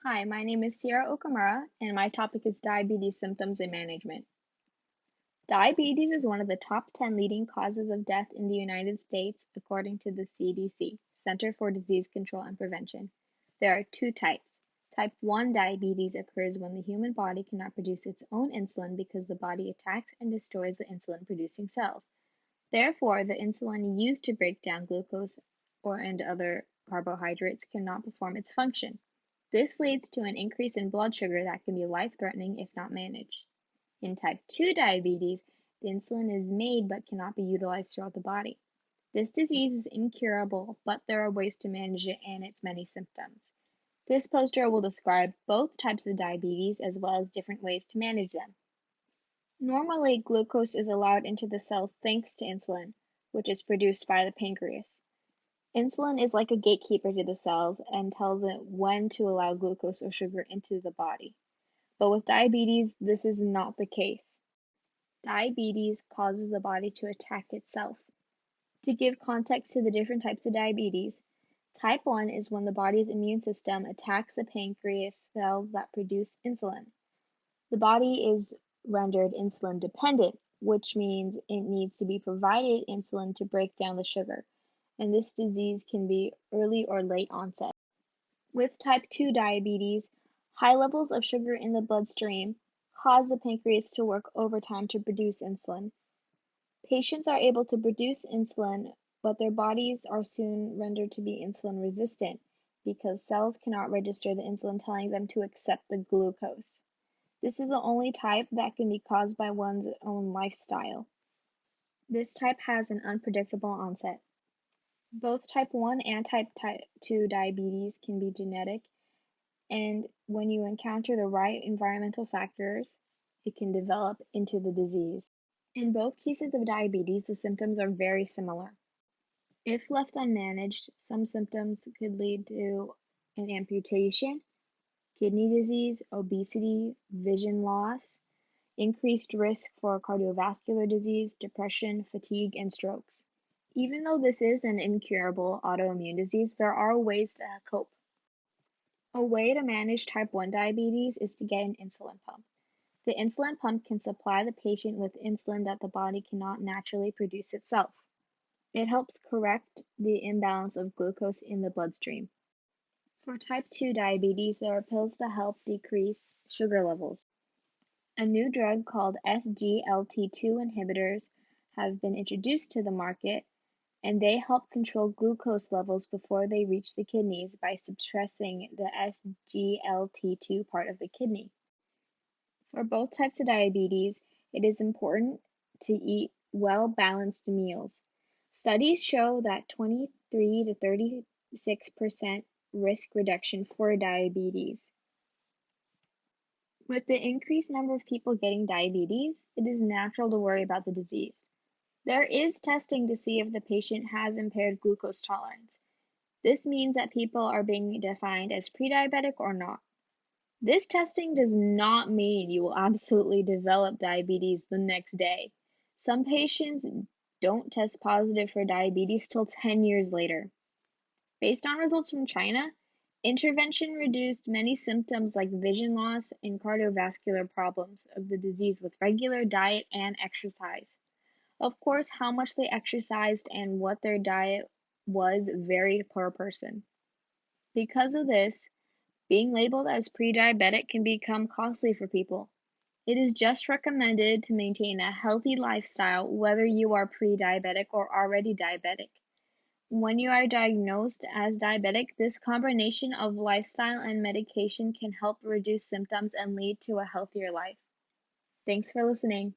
Hi, my name is Sierra Okamura, and my topic is diabetes symptoms and management. Diabetes is one of the top 10 leading causes of death in the United States, according to the CDC, Center for Disease Control and Prevention. There are two types. Type 1 diabetes occurs when the human body cannot produce its own insulin because the body attacks and destroys the insulin producing cells. Therefore, the insulin used to break down glucose and other carbohydrates cannot perform its function. This leads to an increase in blood sugar that can be life-threatening if not managed. In type 2 diabetes, the insulin is made but cannot be utilized throughout the body. This disease is incurable, but there are ways to manage it and its many symptoms. This poster will describe both types of diabetes as well as different ways to manage them. Normally, glucose is allowed into the cells thanks to insulin, which is produced by the pancreas. Insulin is like a gatekeeper to the cells and tells it when to allow glucose or sugar into the body. But with diabetes, this is not the case. Diabetes causes the body to attack itself. To give context to the different types of diabetes, type 1 is when the body's immune system attacks the pancreas cells that produce insulin. The body is rendered insulin dependent, which means it needs to be provided insulin to break down the sugar, and this disease can be early or late onset. With type 2 diabetes, high levels of sugar in the bloodstream cause the pancreas to work overtime to produce insulin. Patients are able to produce insulin, but their bodies are soon rendered to be insulin resistant because cells cannot register the insulin telling them to accept the glucose. This is the only type that can be caused by one's own lifestyle. This type has an unpredictable onset. Both type 1 and type 2 diabetes can be genetic, and when you encounter the right environmental factors, it can develop into the disease. In both cases of diabetes, the symptoms are very similar. If left unmanaged, some symptoms could lead to an amputation, kidney disease, obesity, vision loss, increased risk for cardiovascular disease, depression, fatigue, and strokes. Even though this is an incurable autoimmune disease, there are ways to cope. A way to manage type 1 diabetes is to get an insulin pump. The insulin pump can supply the patient with insulin that the body cannot naturally produce itself. It helps correct the imbalance of glucose in the bloodstream. For type 2 diabetes, there are pills to help decrease sugar levels. A new drug called SGLT2 inhibitors have been introduced to the market, and they help control glucose levels before they reach the kidneys by suppressing the SGLT2 part of the kidney. For both types of diabetes, it is important to eat well-balanced meals. Studies show that 23 to 36% risk reduction for diabetes. With the increased number of people getting diabetes, it is natural to worry about the disease. There is testing to see if the patient has impaired glucose tolerance. This means that people are being defined as pre-diabetic or not. This testing does not mean you will absolutely develop diabetes the next day. Some patients don't test positive for diabetes till 10 years later. Based on results from China, intervention reduced many symptoms like vision loss and cardiovascular problems of the disease with regular diet and exercise. Of course, how much they exercised and what their diet was varied per person. Because of this, being labeled as pre-diabetic can become costly for people. It is just recommended to maintain a healthy lifestyle whether you are pre-diabetic or already diabetic. When you are diagnosed as diabetic, this combination of lifestyle and medication can help reduce symptoms and lead to a healthier life. Thanks for listening.